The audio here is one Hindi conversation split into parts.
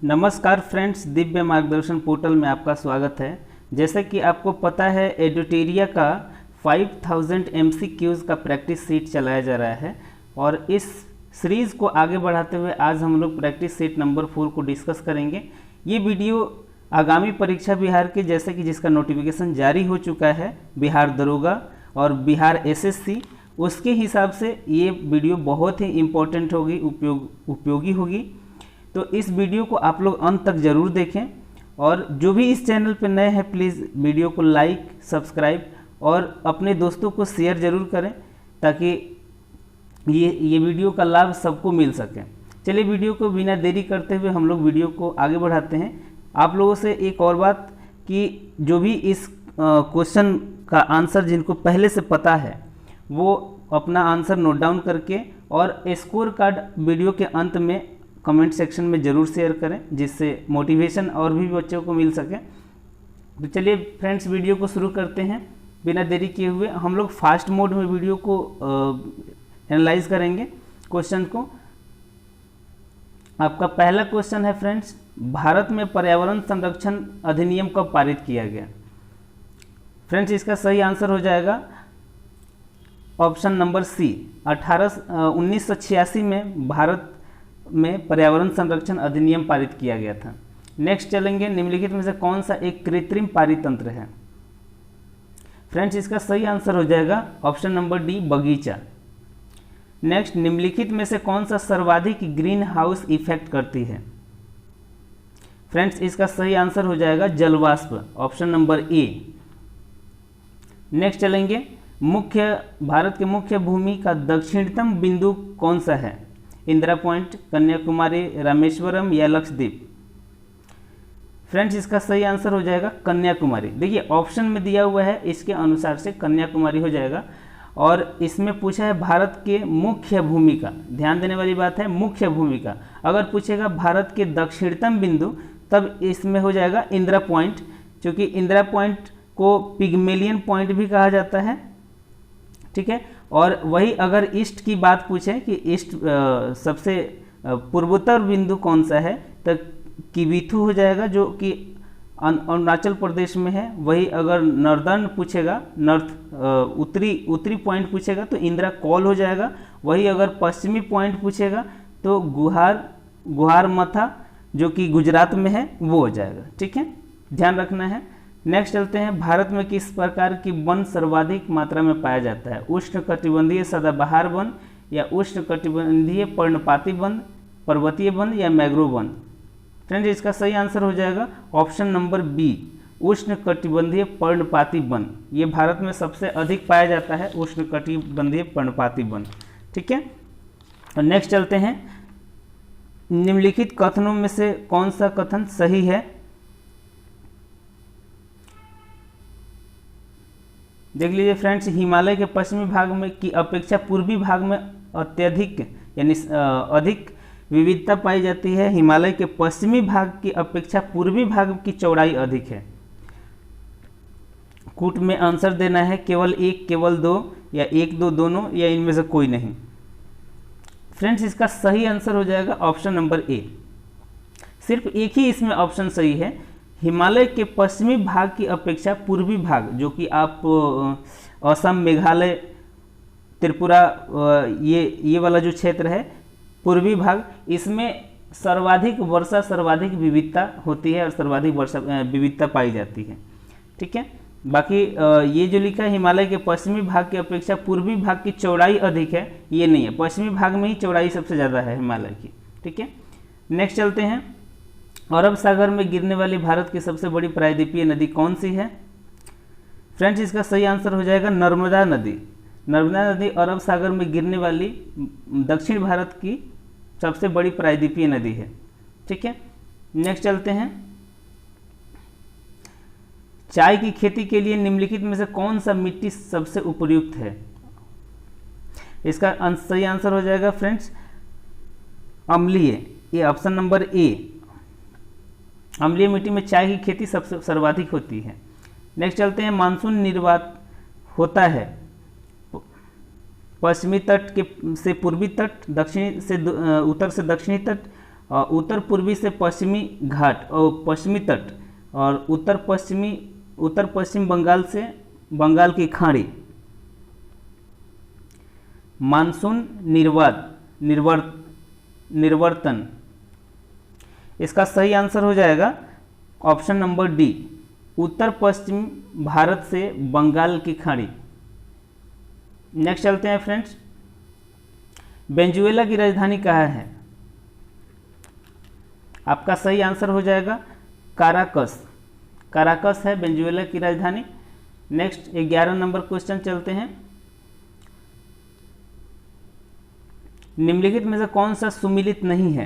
नमस्कार फ्रेंड्स, दिव्य मार्गदर्शन पोर्टल में आपका स्वागत है। जैसा कि आपको पता है, एडुटेरिया का 5000 MCQs का प्रैक्टिस सीट चलाया जा रहा है और इस सीरीज़ को आगे बढ़ाते हुए आज हम लोग प्रैक्टिस सीट नंबर 4 को डिस्कस करेंगे। ये वीडियो आगामी परीक्षा बिहार के जैसे कि जिसका नोटिफिकेशन जारी हो चुका है, बिहार दरोगा और बिहार SSC, उसके हिसाब से ये वीडियो बहुत ही इम्पोर्टेंट होगी, उपयोगी होगी। तो इस वीडियो को आप लोग अंत तक ज़रूर देखें और जो भी इस चैनल पर नए हैं प्लीज़ वीडियो को लाइक, सब्सक्राइब और अपने दोस्तों को शेयर ज़रूर करें ताकि ये वीडियो का लाभ सबको मिल सके। चलिए वीडियो को बिना देरी करते हुए हम लोग वीडियो को आगे बढ़ाते हैं। आप लोगों से एक और बात कि जो भी इस क्वेश्चन का आंसर जिनको पहले से पता है वो अपना आंसर नोट डाउन करके और स्कोर कार्ड वीडियो के अंत में कमेंट सेक्शन में ज़रूर शेयर करें, जिससे मोटिवेशन और भी बच्चों को मिल सके। तो चलिए फ्रेंड्स, वीडियो को शुरू करते हैं बिना देरी किए हुए। हम लोग फास्ट मोड में वीडियो को एनालाइज करेंगे क्वेश्चन को। आपका पहला क्वेश्चन है फ्रेंड्स, भारत में पर्यावरण संरक्षण अधिनियम कब पारित किया गया? फ्रेंड्स, इसका सही आंसर हो जाएगा ऑप्शन नंबर सी। 1986 में भारत में पर्यावरण संरक्षण अधिनियम पारित किया गया था। नेक्स्ट चलेंगे, निम्नलिखित में से कौन सा एक कृत्रिम पारितंत्र है? फ्रेंड्स, इसका सही आंसर हो जाएगा ऑप्शन नंबर डी, बगीचा। नेक्स्ट, निम्नलिखित में से कौन सा सर्वाधिक ग्रीन हाउस इफेक्ट करती है? फ्रेंड्स, इसका सही आंसर हो जाएगा जलवाष्प, ऑप्शन नंबर ए। नेक्स्ट चलेंगे, भारत के मुख्य भूमि का दक्षिणतम बिंदु कौन सा है? इंदिरा पॉइंट, कन्याकुमारी, रामेश्वरम या लक्षद्वीप? फ्रेंड्स, इसका सही आंसर हो जाएगा कन्याकुमारी। देखिए ऑप्शन में दिया हुआ है, इसके अनुसार से कन्याकुमारी हो जाएगा। और इसमें पूछा है भारत के मुख्य भूमिका, ध्यान देने वाली बात है मुख्य भूमिका। अगर पूछेगा भारत के दक्षिणतम बिंदु तब इसमें हो जाएगा इंदिरा पॉइंट, क्योंकि इंदिरा पॉइंट को पिग्मेलियन पॉइंट भी कहा जाता है, ठीक है। और वही अगर ईस्ट की बात पूछे कि ईस्ट सबसे पूर्वोत्तर बिंदु कौन सा है, तो किबिथु हो जाएगा जो कि अरुणाचल प्रदेश में है। वही अगर नॉर्दर्न पूछेगा, उत्तरी पॉइंट पूछेगा तो इंदिरा कॉल हो जाएगा। वही अगर पश्चिमी पॉइंट पूछेगा तो गुहार मथा जो कि गुजरात में है वो हो जाएगा, ठीक है, ध्यान रखना है। नेक्स्ट चलते हैं, भारत में किस प्रकार की वन सर्वाधिक मात्रा में पाया जाता है? उष्णकटिबंधीय सदाबहार वन या उष्णकटिबंधीय पर्णपाती वन, पर्वतीय वन या मैंग्रोव वन? फ्रेंड्स, इसका सही आंसर हो जाएगा ऑप्शन नंबर बी, उष्णकटिबंधीय पर्णपाती वन। ये भारत में सबसे अधिक पाया जाता है, उष्णकटिबंधीय पर्णपाती वन, ठीक है। और नेक्स्ट चलते हैं, निम्नलिखित कथनों में से कौन सा कथन सही है? देख लीजिए फ्रेंड्स, हिमालय के पश्चिमी भाग में की अपेक्षा पूर्वी भाग में अत्यधिक यानी अधिक विविधता पाई जाती है। हिमालय के पश्चिमी भाग की अपेक्षा पूर्वी भाग की चौड़ाई अधिक है। कूट में आंसर देना है, केवल एक, केवल दो या एक दो दोनों या इनमें से कोई नहीं। फ्रेंड्स, इसका सही आंसर हो जाएगा ऑप्शन नंबर ए। सिर्फ एक ही इसमें ऑप्शन सही है, हिमालय के पश्चिमी भाग की अपेक्षा पूर्वी भाग, जो कि आप असम, मेघालय, त्रिपुरा, ये वाला जो क्षेत्र है पूर्वी भाग, इसमें सर्वाधिक वर्षा, सर्वाधिक विविधता होती है और सर्वाधिक वर्षा विविधता पाई जाती है, ठीक है। बाकी ये जो लिखा है हिमालय के पश्चिमी भाग की अपेक्षा पूर्वी भाग की चौड़ाई अधिक है, ये नहीं है, पश्चिमी भाग में ही चौड़ाई सबसे ज़्यादा है हिमालय की, ठीक है। नेक्स्ट चलते हैं, अरब सागर में गिरने वाली भारत की सबसे बड़ी प्रायद्वीपीय नदी कौन सी है? फ्रेंड्स, इसका सही आंसर हो जाएगा नर्मदा नदी। नर्मदा नदी अरब सागर में गिरने वाली दक्षिण भारत की सबसे बड़ी प्रायद्वीपीय नदी है, ठीक है। नेक्स्ट चलते हैं, चाय की खेती के लिए निम्नलिखित में से कौन सा मिट्टी सबसे उपयुक्त है? इसका सही आंसर हो जाएगा फ्रेंड्स अम्लीय, ये ऑप्शन नंबर ए। अम्लीय मिट्टी में चाय की खेती सबसे सर्वाधिक होती है। नेक्स्ट चलते हैं, मानसून निर्वात होता है पश्चिमी तट के से पूर्वी तट, दक्षिणी से उत्तर से दक्षिणी तट और उत्तर पूर्वी से पश्चिमी घाट और पश्चिमी तट, और उत्तर पश्चिम बंगाल से बंगाल की खाड़ी, मानसून निर्वर्तन। इसका सही आंसर हो जाएगा ऑप्शन नंबर डी, उत्तर पश्चिम भारत से बंगाल की खाड़ी। नेक्स्ट चलते हैं फ्रेंड्स, वेनेजुएला की राजधानी कहाँ है? आपका सही आंसर हो जाएगा काराकस। काराकस है वेनेजुएला की राजधानी। नेक्स्ट 11 नंबर क्वेश्चन चलते हैं, निम्नलिखित में से कौन सा सुमिलित नहीं है?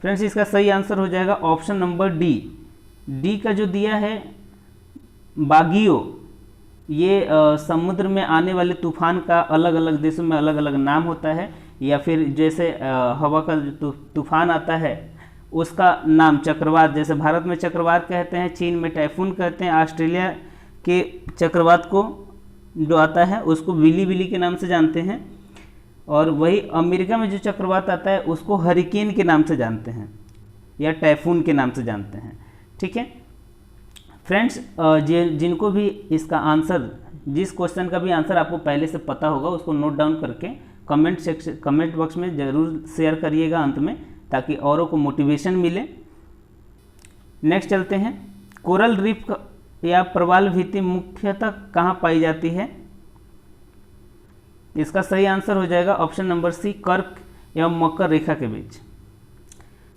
फ्रेंड्स इसका सही आंसर हो जाएगा ऑप्शन नंबर डी। डी का जो दिया है बागियो, ये समुद्र में आने वाले तूफान का अलग अलग देशों में अलग अलग नाम होता है, या फिर जैसे हवा का जो तूफान आता है उसका नाम चक्रवात, जैसे भारत में चक्रवात कहते हैं, चीन में टाइफून कहते हैं, ऑस्ट्रेलिया के चक्रवात को जो आता है उसको विली विली के नाम से जानते हैं, और वही अमेरिका में जो चक्रवात आता है उसको हरिकेन के नाम से जानते हैं या टाइफून के नाम से जानते हैं। ठीक है फ्रेंड्स, जिनको भी इसका आंसर, जिस क्वेश्चन का भी आंसर आपको पहले से पता होगा उसको नोट डाउन करके कमेंट बॉक्स में ज़रूर शेयर करिएगा अंत में, ताकि औरों को मोटिवेशन मिले। नेक्स्ट चलते हैं, कोरल रीफ या प्रवाल भित्ति मुख्यतः कहाँ पाई जाती है? इसका सही आंसर हो जाएगा ऑप्शन नंबर सी, कर्क एवं मकर रेखा के बीच।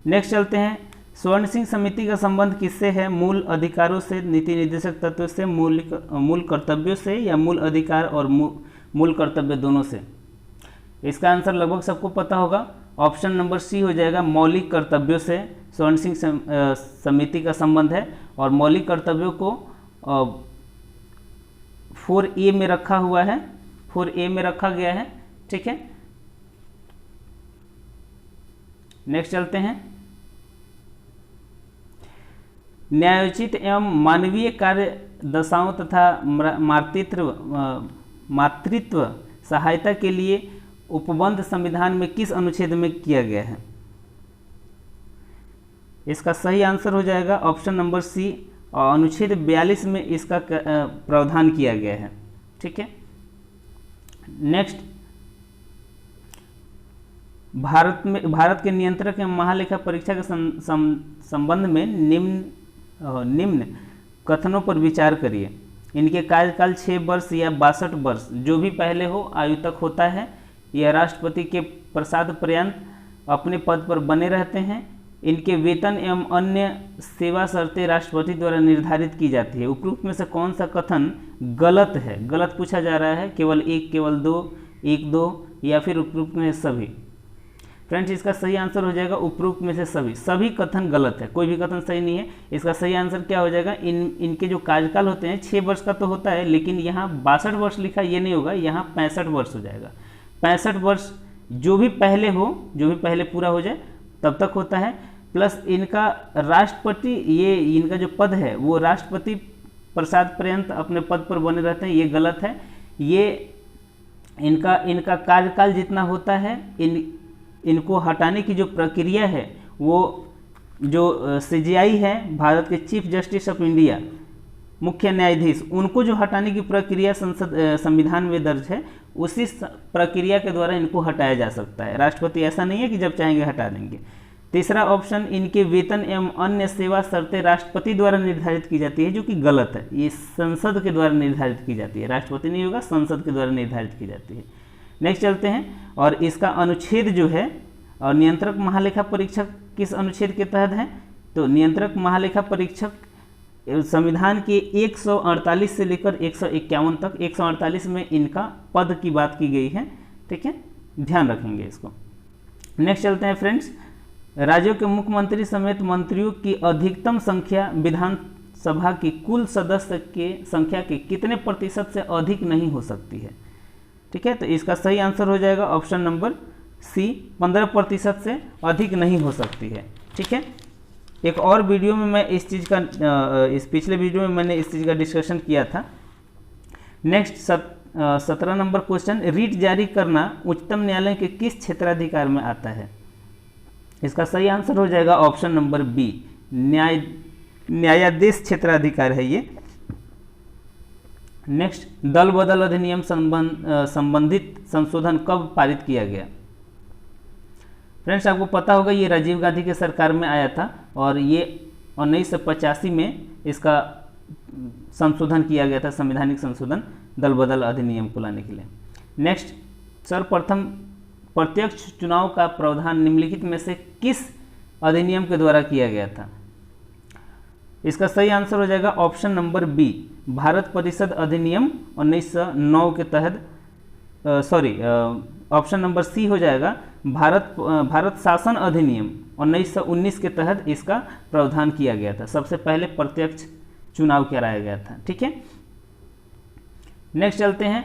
नेक्स्ट चलते हैं, स्वर्ण सिंह समिति का संबंध किससे है? मूल अधिकारों से, नीति निर्देशक तत्वों से, मूल कर्तव्यों से, या मूल अधिकार और मूल कर्तव्य दोनों से? इसका आंसर लगभग सबको पता होगा, ऑप्शन नंबर सी हो जाएगा, मौलिक कर्तव्यों से स्वर्ण सिंह समिति का संबंध है। और मौलिक कर्तव्यों को 4A में रखा हुआ है, 4A में रखा गया है। ठीक है, नेक्स्ट चलते हैं, न्यायोचित एवं मानवीय कार्य दशाओं तथा मातृत्व सहायता के लिए उपबंध संविधान में किस अनुच्छेद में किया गया है? इसका सही आंसर हो जाएगा ऑप्शन नंबर सी, और अनुच्छेद 42 में इसका प्रावधान किया गया है। ठीक है, नेक्स्ट, भारत के नियंत्रक एवं महालेखा परीक्षा के संबंध में निम्न कथनों पर विचार करिए। इनके कार्यकाल 6 वर्ष या 62 वर्ष, जो भी पहले हो आयु तक होता है। यह राष्ट्रपति के प्रसाद पर्यंत अपने पद पर बने रहते हैं। इनके वेतन एवं अन्य सेवा शर्तें राष्ट्रपति द्वारा निर्धारित की जाती है। उपरोक्त में से कौन सा कथन गलत है? गलत पूछा जा रहा है, केवल एक, केवल दो, एक दो, या फिर उपरोक्त में से सभी? फ्रेंड्स इसका सही आंसर हो जाएगा उपरोक्त में से सभी। सभी कथन गलत है, कोई भी कथन सही नहीं है। इसका सही आंसर क्या हो जाएगा? इनके जो कार्यकाल होते हैं 6 वर्ष का तो होता है, लेकिन यहाँ 62 वर्ष लिखा, ये नहीं होगा, यहाँ 65 वर्ष हो जाएगा। 65 वर्ष जो भी पहले हो, जो भी पहले पूरा हो जाए तब तक होता है। प्लस इनका राष्ट्रपति, ये इनका जो पद है वो राष्ट्रपति प्रसाद पर्यंत अपने पद पर बने रहते हैं, ये गलत है। ये इनका कार्यकाल जितना होता है, इनको हटाने की जो प्रक्रिया है वो जो CJI है, भारत के चीफ जस्टिस ऑफ इंडिया, मुख्य न्यायाधीश, उनको जो हटाने की प्रक्रिया संविधान में दर्ज है, उसी प्रक्रिया के द्वारा इनको हटाया जा सकता है। राष्ट्रपति ऐसा नहीं है कि जब चाहेंगे हटा देंगे। तीसरा ऑप्शन, इनके वेतन एवं अन्य सेवा शर्तें राष्ट्रपति द्वारा निर्धारित की जाती है, जो कि गलत है। ये संसद के द्वारा निर्धारित की जाती है, राष्ट्रपति नहीं होगा, संसद के द्वारा निर्धारित की जाती है। नेक्स्ट चलते हैं, और इसका अनुच्छेद जो है, और नियंत्रक महालेखा परीक्षक किस अनुच्छेद के तहत है? तो नियंत्रक महालेखा परीक्षक संविधान के 148 से लेकर 151 तक, 148 में इनका पद की बात की गई है। ठीक है, ध्यान रखेंगे इसको। नेक्स्ट चलते हैं फ्रेंड्स, राज्यों के मुख्यमंत्री समेत मंत्रियों की अधिकतम संख्या विधानसभा की कुल सदस्य के संख्या के कितने प्रतिशत से अधिक नहीं हो सकती है? ठीक है, तो इसका सही आंसर हो जाएगा ऑप्शन नंबर सी, 15% से अधिक नहीं हो सकती है। ठीक है, एक और वीडियो में मैं इस चीज़ का, इस पिछले वीडियो में मैंने इस चीज़ का डिस्कशन किया था। नेक्स्ट 17 नंबर क्वेश्चन, रीट जारी करना उच्चतम न्यायालय के किस क्षेत्राधिकार में आता है? इसका सही आंसर हो जाएगा ऑप्शन नंबर बी, न्यायाधीश क्षेत्राधिकार है ये। नेक्स्ट, दल बदल अधिनियम संबंधित संशोधन कब पारित किया गया? फ्रेंड्स, आपको पता होगा ये राजीव गांधी के सरकार में आया था और ये 1985 में इसका संशोधन किया गया था, संवैधानिक संशोधन दल बदल अधिनियम को लाने के लिए। नेक्स्ट, सर्वप्रथम प्रत्यक्ष चुनाव का प्रावधान निम्नलिखित में से किस अधिनियम के द्वारा किया गया था? इसका सही आंसर हो जाएगा ऑप्शन नंबर बी, भारत परिषद अधिनियम 1909 के तहत, ऑप्शन नंबर सी हो जाएगा भारत शासन अधिनियम 1919 के तहत इसका प्रावधान किया गया था। सबसे पहले प्रत्यक्ष चुनाव कराया गया था। ठीक है, नेक्स्ट चलते हैं।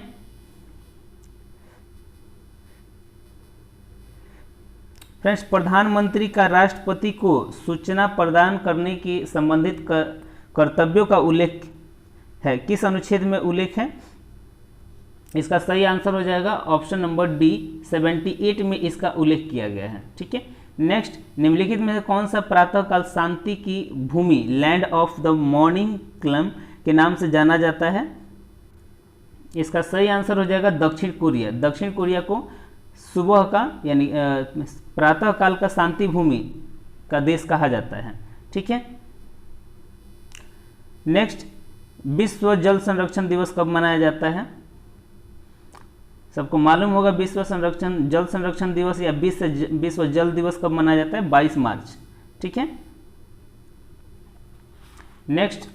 फ्रेंड्स, प्रधानमंत्री का राष्ट्रपति को सूचना प्रदान करने की संबंधित कर्तव्यों का उल्लेख है, किस अनुच्छेद में उल्लेख है? इसका सही आंसर हो जाएगा ऑप्शन नंबर डी, 78 में इसका उल्लेख किया गया है। ठीक है, नेक्स्ट, निम्नलिखित में से कौन सा प्रातःकाल शांति की भूमि लैंड ऑफ द मॉर्निंग क्लम के नाम से जाना जाता है? इसका सही आंसर हो जाएगा दक्षिण कोरिया। दक्षिण कोरिया को सुबह का यानी प्रातःकाल का शांति भूमि का देश कहा जाता है। ठीक है, नेक्स्ट, विश्व जल संरक्षण दिवस कब मनाया जाता है? सबको मालूम होगा विश्व जल संरक्षण दिवस या विश्व जल दिवस कब मनाया जाता है? 22 मार्च। ठीक है, नेक्स्ट,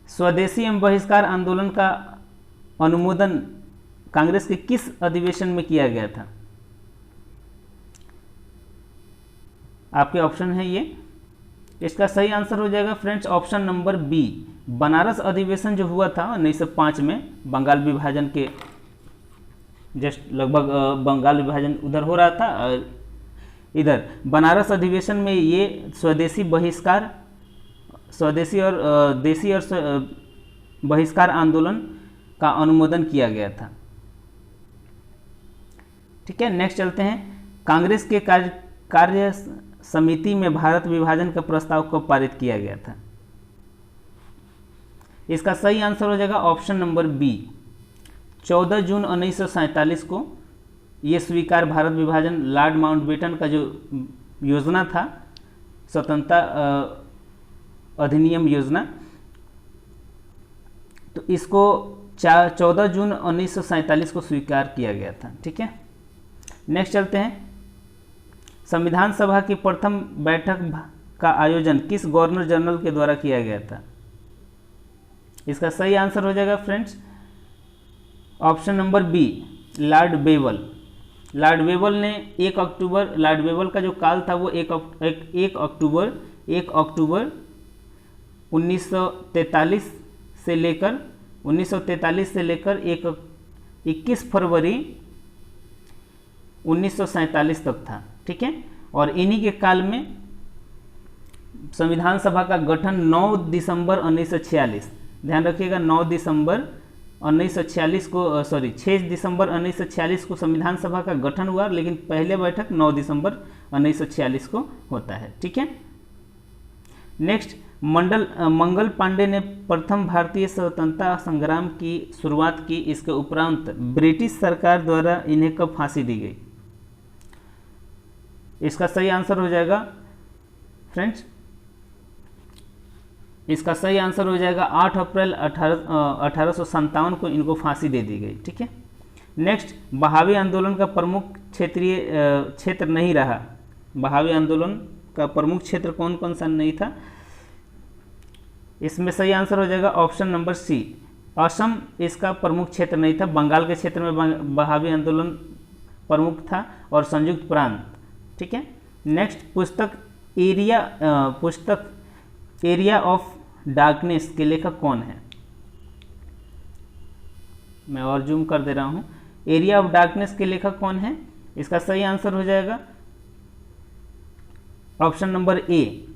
स्वदेशी एवं बहिष्कार आंदोलन का अनुमोदन कांग्रेस के किस अधिवेशन में किया गया था? आपके ऑप्शन है ये। इसका सही आंसर हो जाएगा friends option number B, Banaras अधिवेशन जो हुआ था 1905 में, बंगाल विभाजन के जस्ट लगभग बंगाल विभाजन उधर हो रहा था और इधर बनारस अधिवेशन में ये स्वदेशी और देशी और बहिष्कार आंदोलन का अनुमोदन किया गया था। ठीक है, नेक्स्ट चलते हैं। कांग्रेस के कार्य समिति में भारत विभाजन का प्रस्ताव कब पारित किया गया था? इसका सही आंसर हो जाएगा ऑप्शन नंबर बी, 14 जून 1947 को ये स्वीकार भारत विभाजन लॉर्ड माउंटबेटन का जो योजना था, स्वतंत्रता अधिनियम योजना, तो इसको 14 जून 1947 को स्वीकार किया गया था। ठीक है, नेक्स्ट चलते हैं। संविधान सभा की प्रथम बैठक का आयोजन किस गवर्नर जनरल के द्वारा किया गया था? इसका सही आंसर हो जाएगा friends option number B, lord Wavell. Lord Wavell ने 1 अक्टूबर, लॉर्ड बेवल का जो काल था वो 1 अक्टूबर 1943 से लेकर 21 फरवरी 1947 तक था। ठीक है, और इन्हीं के काल में संविधान सभा का गठन 9 दिसंबर 1946, ध्यान रखिएगा 9 दिसंबर 1946 को 6 दिसंबर 1946 को संविधान सभा का गठन हुआ, लेकिन पहले बैठक 9 दिसंबर 1946 को होता है। ठीक है, नेक्स्ट, मंगल पांडे ने प्रथम भारतीय स्वतंत्रता संग्राम की शुरुआत की, इसके उपरांत ब्रिटिश सरकार द्वारा इन्हें कब फांसी दी गई? इसका सही आंसर हो जाएगा फ्रेंड्स, इसका सही आंसर हो जाएगा 8 अप्रैल 1857 को इनको फांसी दे दी गई। ठीक है, नेक्स्ट, बहावी आंदोलन का प्रमुख क्षेत्र नहीं रहा। बहावी आंदोलन का प्रमुख क्षेत्र कौन कौन सा नहीं था? इसमें सही आंसर हो जाएगा ऑप्शन नंबर सी, असम इसका प्रमुख क्षेत्र नहीं था। बंगाल के क्षेत्र में बहावी आंदोलन प्रमुख था और संयुक्त प्रांत। ठीक है, नेक्स्ट, पुस्तक एरिया ऑफ डार्कनेस के लेखक कौन है? मैं और जूम कर दे रहा हूं। एरिया ऑफ डार्कनेस के लेखक कौन है? इसका सही आंसर हो जाएगा option number A,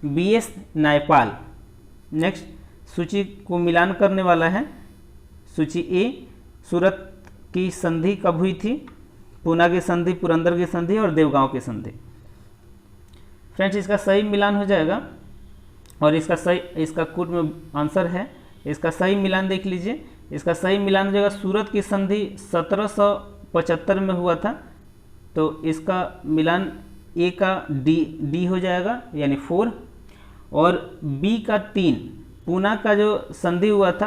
BS Naipal. Next, सूची को मिलान करने वाला है। सूची ए, सूरत की संधि कब हुई थी? पूना की संधि, पुरंदर की संधि और देवगांव की संधि। फ्रेंड्स इसका सही मिलान हो जाएगा, और इसका कूट में आंसर है। इसका सही मिलान देख लीजिए, इसका सही मिलान हो जाएगा सूरत की संधि 1775 में हुआ था, तो इसका मिलान ए का डी हो जाएगा यानी 4, और बी का 3। पूना का जो संधि हुआ था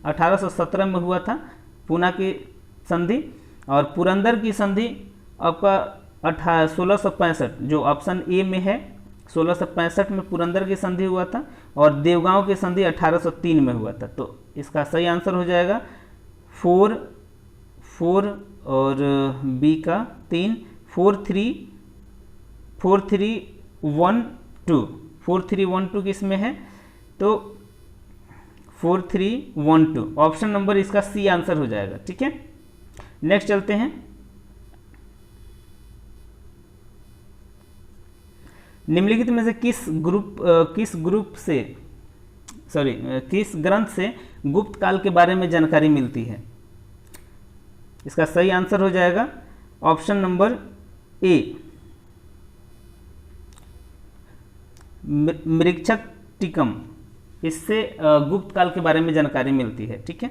1817 में हुआ था पूना की संधि, और पुरंदर की संधि आपका 1665, जो ऑप्शन ए में है 1665 में पुरंदर की संधि हुआ था, और देवगांव की संधि 1803 में हुआ था। तो इसका सही आंसर हो जाएगा 4 और बी का 3, 4312 किस में है, तो 4312 ऑप्शन नंबर इसका सी आंसर हो जाएगा। ठीक है, नेक्स्ट चलते हैं। निम्नलिखित में से किस ग्रंथ से गुप्त काल के बारे में जानकारी मिलती है? इसका सही आंसर हो जाएगा ऑप्शन नंबर ए, मृक्षक टिकम। इससे गुप्त काल के बारे में जानकारी मिलती है। ठीक है,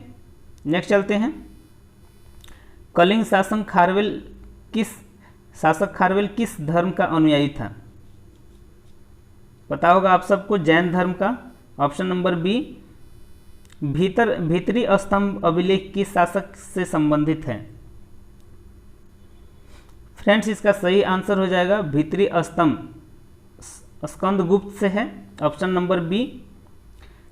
नेक्स्ट चलते हैं। कलिंग शासक खारवेल किस धर्म का अनुयायी था? पता होगा आप सबको, जैन धर्म का। ऑप्शन नंबर बी, भीतरी स्तंभ अभिलेख किस शासक से संबंधित है? फ्रेंड्स इसका सही आंसर हो जाएगा भीतरी स्तंभ स्कंदगुप्त से है, ऑप्शन नंबर बी।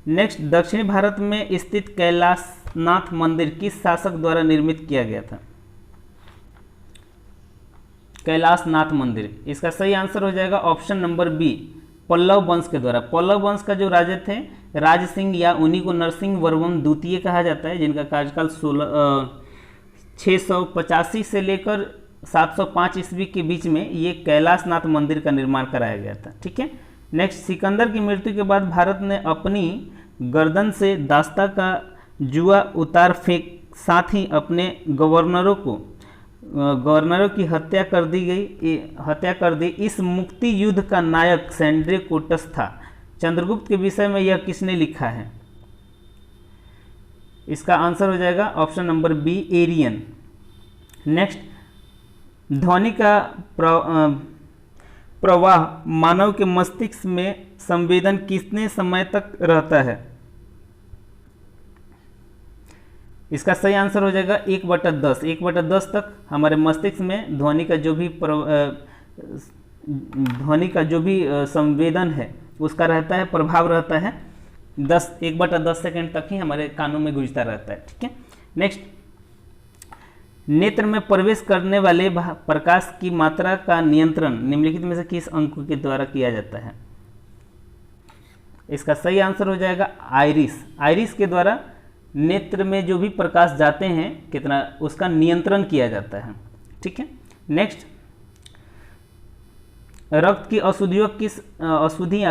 नेक्स्ट, दक्षिणी भारत में स्थित कैलाशनाथ मंदिर किस शासक द्वारा निर्मित किया गया था? कैलाशनाथ मंदिर, इसका सही आंसर हो जाएगा ऑप्शन नंबर बी, पल्लव वंश के द्वारा। पल्लव वंश का जो राजा थे राज सिंह, या उन्हीं को नरसिंह वर्मन द्वितीय कहा जाता है, जिनका कार्यकाल 685 से लेकर 705 ईस्वी के बीच में ये कैलाशनाथ मंदिर का निर्माण कराया गया था। ठीक है, नेक्स्ट, सिकंदर की मृत्यु के बाद भारत ने अपनी गर्दन से दास्ता का जुआ उतार फेंक, साथ ही अपने गवर्नरों की हत्या कर दी। इस मुक्ति युद्ध का नायक सैंड्रेकोटस था। चंद्रगुप्त के विषय में यह किसने लिखा है? इसका आंसर हो जाएगा ऑप्शन नंबर बी, एरियन। नेक्स्ट, ध्वनि का प्रवाह मानव के मस्तिष्क में संवेदन कितने समय तक रहता है? इसका सही आंसर हो जाएगा 1/10 तक हमारे मस्तिष्क में ध्वनि का जो भी संवेदन है उसका रहता है, प्रभाव रहता है। 1/10 सेकेंड तक ही हमारे कानों में गूंजता रहता है। ठीक है, नेक्स्ट, नेत्र में प्रवेश करने वाले प्रकाश की मात्रा का नियंत्रण निम्नलिखित में से किस अंक के द्वारा किया जाता है? इसका सही आंसर हो जाएगा आइरिस के द्वारा नेत्र में जो भी प्रकाश जाते हैं कितना, उसका नियंत्रण किया जाता है। ठीक है, नेक्स्ट, रक्त की अशुद्धियाँ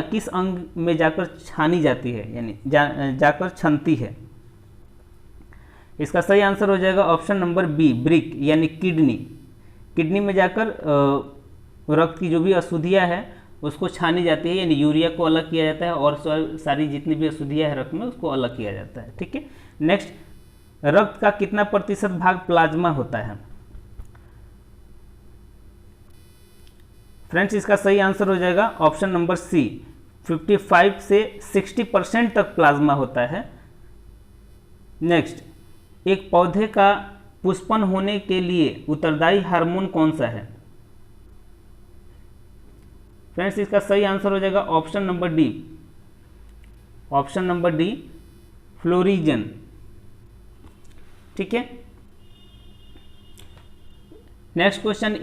किस अंग में जाकर छानी जाती है, यानी जाकर छनती है? इसका सही आंसर हो जाएगा ऑप्शन नंबर बी, ब्रिक यानी किडनी में जाकर रक्त की जो भी अशुद्धियाँ है उसको छानी जाती है, यानी यूरिया को अलग किया जाता है और सारी जितनी भी अशुद्धियाँ है रक्त में उसको अलग किया जाता है। ठीक है, नेक्स्ट, रक्त का कितना प्रतिशत भाग प्लाज्मा होता है? फ्रेंड्स इसका सही आंसर हो जाएगा ऑप्शन नंबर सी, 55 से 60% तक प्लाज्मा होता है। नेक्स्ट, एक पौधे का पुष्पन होने के लिए उत्तरदायी हार्मोन कौन सा है? फ्रेंड्स इसका सही आंसर हो जाएगा ऑप्शन नंबर डी, फ्लोरिजन। ठीक है, नेक्स्ट क्वेश्चन,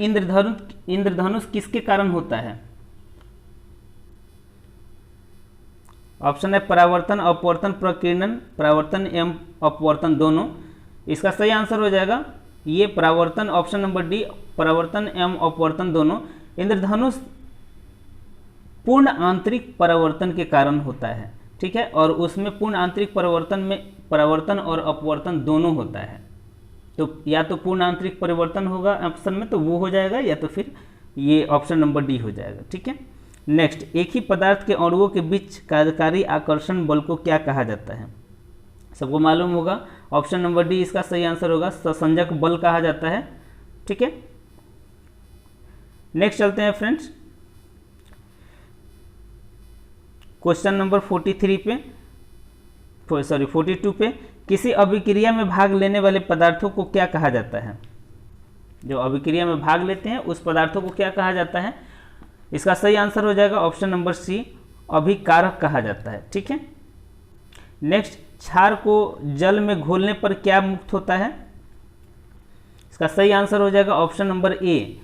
इंद्रधनुष किसके कारण होता है? ऑप्शन है परावर्तन, अपवर्तन, प्रकीर्णन, परावर्तन एवं अपवर्तन दोनों। इसका सही आंसर हो जाएगा ये परावर्तन, ऑप्शन नंबर डी, परावर्तन एवं अपवर्तन दोनों। इंद्रधनुष पूर्ण आंतरिक परावर्तन के कारण होता है। ठीक है, और उसमें पूर्ण आंतरिक परिवर्तन में परावर्तन और अपवर्तन दोनों होता है। तो या तो पूर्ण आंतरिक परिवर्तन होगा ऑप्शन में, तो वो हो जाएगा, या तो फिर ये ऑप्शन नंबर डी हो जाएगा। ठीक है, नेक्स्ट, एक ही पदार्थ के अणुओं के बीच कार्यकारी आकर्षण बल को क्या कहा जाता है? सबको मालूम होगा, ऑप्शन नंबर डी इसका सही आंसर होगा, संसंजक बल कहा जाता है। ठीक है, नेक्स्ट चलते हैं फ्रेंड्स क्वेश्चन नंबर 42 पे। किसी अभिक्रिया में भाग लेने वाले पदार्थों को क्या कहा जाता है? जो अभिक्रिया में भाग लेते हैं उस पदार्थों को क्या कहा जाता है? इसका सही आंसर हो जाएगा ऑप्शन नंबर सी, अभिकारक कहा जाता है। ठीक है, नेक्स्ट, क्षार को जल में घोलने पर क्या मुक्त होता है? इसका सही आंसर हो जाएगा option number A,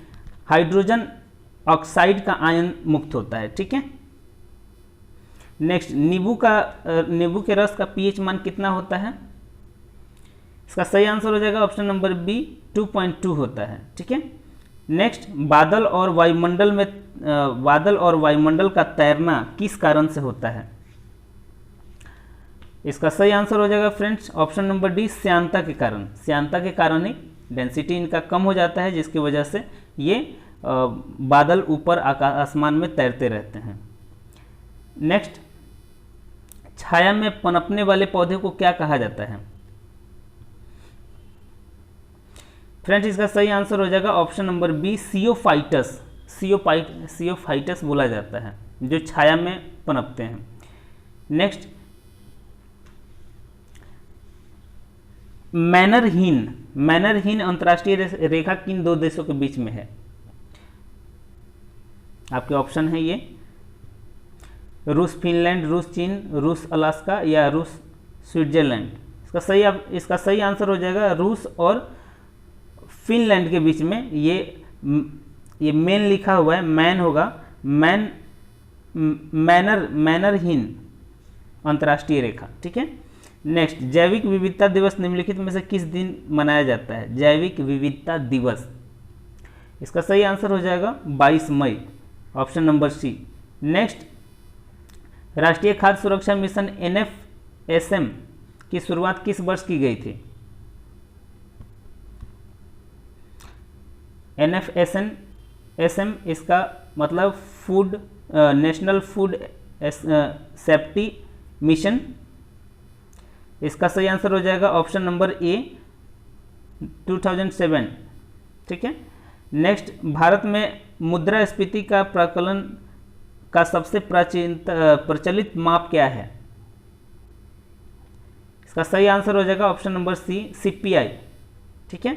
hydrogen oxide का आयन मुक्त होता है। ठीक है, नेक्स्ट, नींबू के रस का पीएच मान कितना होता है? इसका सही आंसर हो जाएगा ऑप्शन नंबर बी, 2.2 होता है। ठीक है, नेक्स्ट, बादल और वायुमंडल का तैरना किस कारण से होता है? इसका सही आंसर हो जाएगा फ्रेंड्स ऑप्शन नंबर डी, श्यानता के कारण। श्यानता के कारण ही डेंसिटी इनका कम हो जाता है, जिसकी वजह से ये बादल ऊपर आसमान में तैरते रहते हैं। नेक्स्ट, छाया में पनपने वाले पौधे को क्या कहा जाता है? फ्रेंड्स, इसका सही आंसर हो जाएगा ऑप्शन नंबर बी, सियोफाइटस। सियोफाइटस बोला जाता है, जो छाया में पनपते हैं। नेक्स्ट, मैनरहीन अंतर्राष्ट्रीय रेखा किन दो देशों के बीच में है? आपके ऑप्शन है ये, रूस फिनलैंड, रूस चीन, रूस अलास्का या रूस स्विट्जरलैंड। इसका सही आंसर हो जाएगा रूस और फिनलैंड के बीच में। ये मैन लिखा हुआ है, मैन होगा, मैनरहीन अंतर्राष्ट्रीय रेखा। ठीक है, नेक्स्ट, जैविक विविधता दिवस निम्नलिखित में से किस दिन मनाया जाता है? जैविक विविधता दिवस, इसका सही आंसर हो जाएगा 22 मई, ऑप्शन नंबर सी। नेक्स्ट, राष्ट्रीय खाद्य सुरक्षा मिशन NFSM की शुरुआत किस वर्ष की गई थी? NFSM इसका मतलब नेशनल फूड सेफ्टी मिशन। इसका सही आंसर हो जाएगा ऑप्शन नंबर ए, 2007। ठीक है, नेक्स्ट, भारत में मुद्रास्फीति का प्राकलन का सबसे प्रचलित माप क्या है? इसका सही आंसर हो जाएगा ऑप्शन नंबर सी, CPI। ठीक है,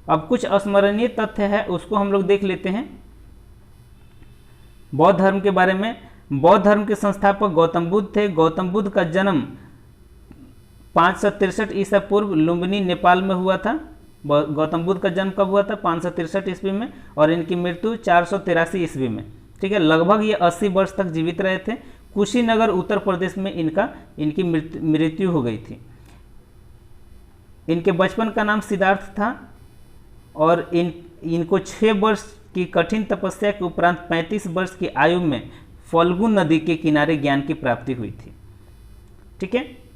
अब कुछ अस्मरणीय तथ्य है उसको हम लोग देख लेते हैं बौद्ध धर्म के बारे में। बौद्ध धर्म के संस्थापक गौतम बुद्ध थे। गौतम बुद्ध का जन्म 563 ईसा पूर्व लुम्बिनी, नेपाल में हुआ था। गौतम बुद्ध का जन्म कब हुआ था? 563 ईस्वी में, और इनकी मृत्यु 483 ईस्वी में। ठीक है, लगभग ये 80 वर्ष तक जीवित रहे थे। कुशीनगर उत्तर प्रदेश में इनकी मृत्यु हो गई थी। इनके बचपन का नाम सिद्धार्थ था, और इनको 6 वर्ष की कठिन तपस्या के उपरांत 35 वर्ष की आयु में फल्गु नदी के किनारे ज्ञान की प्राप्ति हुई थी। ठीक है,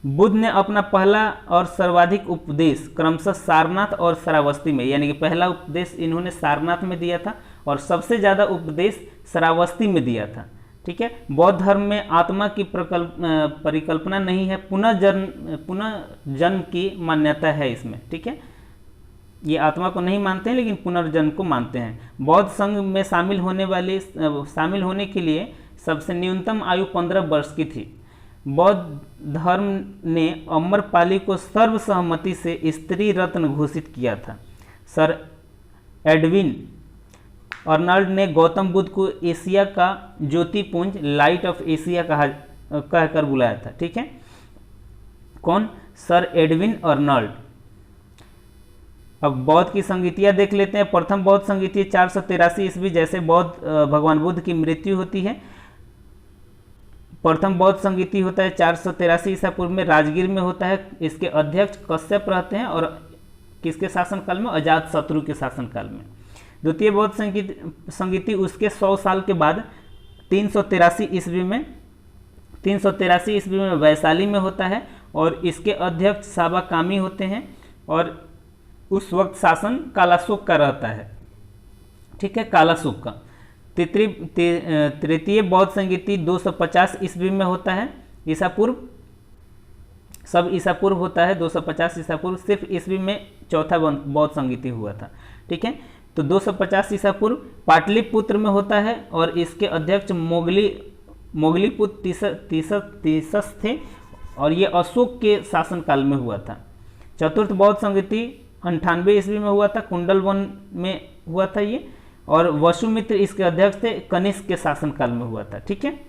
बुद्ध ने अपना पहला और सर्वाधिक उपदेश क्रमशः सारनाथ और श्रावस्ती में, यानी कि पहला उपदेश इन्होंने सारनाथ में दिया था और सबसे ज़्यादा उपदेश श्रावस्ती में दिया था। ठीक है, बौद्ध धर्म में आत्मा की परिकल्पना नहीं है, पुनर्जन्म की मान्यता है इसमें। ठीक है, ये आत्मा को नहीं मानते हैं लेकिन पुनर्जन्म को मानते हैं। बौद्ध संघ में शामिल होने के लिए सबसे न्यूनतम आयु 15 वर्ष की थी। बौद्ध धर्म ने अमरपाली को सर्वसहमति से स्त्री रत्न घोषित किया था। सर एडविन अर्नल्ड ने गौतम बुद्ध को एशिया का ज्योतिपुंज, लाइट ऑफ एशिया कहकर बुलाया था। ठीक है, कौन? Sir Edwin Arnold. अब बौद्ध की संगीतियाँ देख लेते हैं। प्रथम बौद्ध संगीति 483 ईस्वी, जैसे भगवान बुद्ध की मृत्यु होती है। प्रथम बौद्ध संगीति होता है 483 ईसा पूर्व में, राजगीर में होता है। इसके अध्यक्ष कश्यप रहते हैं, और किसके शासनकाल में? अजातशत्रु के शासनकाल में। द्वितीय बौद्ध संगीति उसके 100 साल के बाद 383 ईस्वी में वैशाली में होता है, और इसके अध्यक्ष साबा कामी होते हैं। और उस वक्त शासन कालाशोक का रहता है, ठीक है, कालाशोक का। तृतीय बौद्ध संगीति 250 ईस्वी में होता है, ईसा पूर्व, सब ईसा पूर्व होता है, 250 ईसा पूर्व, सिर्फ ईस्वी में चौथा बौद्ध संगीति हुआ था, ठीक है। तो 250 ईसा पूर्व पाटलिपुत्र में होता है और इसके अध्यक्ष मोगलीपुत्र तीसस थे और ये अशोक के शासनकाल में हुआ था। चतुर्थ बौद्ध संगीति 98 ईस्वी में हुआ था, कुंडलवन में हुआ था ये, और वसुमित्र इसके अध्यक्ष थे, कनिष्क के शासनकाल में हुआ था, ठीक है।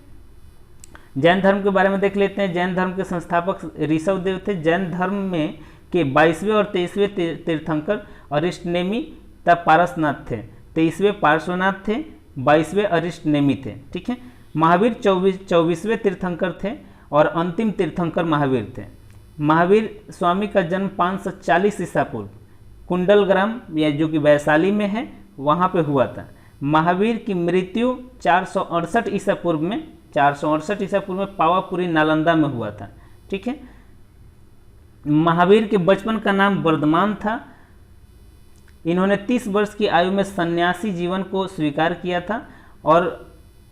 जैन धर्म के बारे में देख लेते हैं। जैन धर्म के संस्थापक ऋषभ देव थे। जैन धर्म में के 22वें और 23वें तीर्थंकर अरिष्टनेमी तथा पारसनाथ थे। 23वें पार्श्वनाथ थे, 22वें अरिष्टनेमी थे, ठीक है। महावीर 24वें तीर्थंकर थे और अंतिम तीर्थंकर महावीर थे। महावीर स्वामी का जन्म 540 ईसा पूर्व कुंडलग्राम, या जो कि वैशाली में है, वहाँ पे हुआ था। महावीर की मृत्यु 468 ईसा पूर्व में पावापुरी नालंदा में हुआ था, ठीक है। महावीर के बचपन का नाम वर्धमान था। इन्होंने 30 वर्ष की आयु में सन्यासी जीवन को स्वीकार किया था और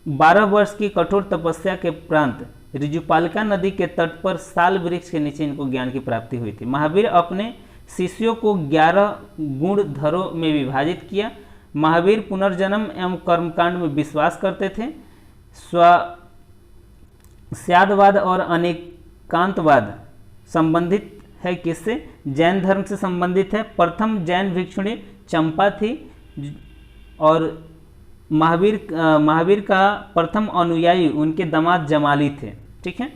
12 वर्ष की कठोर तपस्या के उपरांत ऋजुपालिका नदी के तट पर साल वृक्ष के नीचे इनको ज्ञान की प्राप्ति हुई थी। महावीर अपने शिष्यों को 11 गुणधरों में विभाजित किया। महावीर पुनर्जन्म एवं कर्मकांड में विश्वास करते थे। स्यादवाद और अनेकांतवाद संबंधित है किससे? जैन धर्म से संबंधित है। प्रथम जैन भिक्षुणी चंपा थी और महावीर का प्रथम अनुयायी उनके दामाद जमाली थे, ठीक है।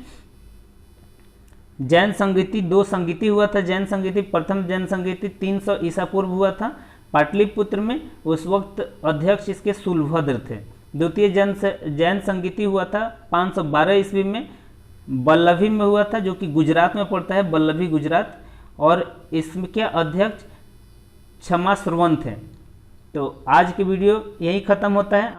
जैन संगीति 2 संगीति हुआ था। जैन संगीति, प्रथम जैन संगीति 300 ईसा पूर्व हुआ था पाटलिपुत्र में। उस वक्त अध्यक्ष इसके शूलभद्र थे। द्वितीय जैन संगीति हुआ था 512 ईस्वी में, बल्लभी में हुआ था, जो कि गुजरात में पड़ता है, बल्लभी गुजरात, और इसके अध्यक्ष क्षमा श्रवण थे। तो आज की वीडियो यही खत्म होता है।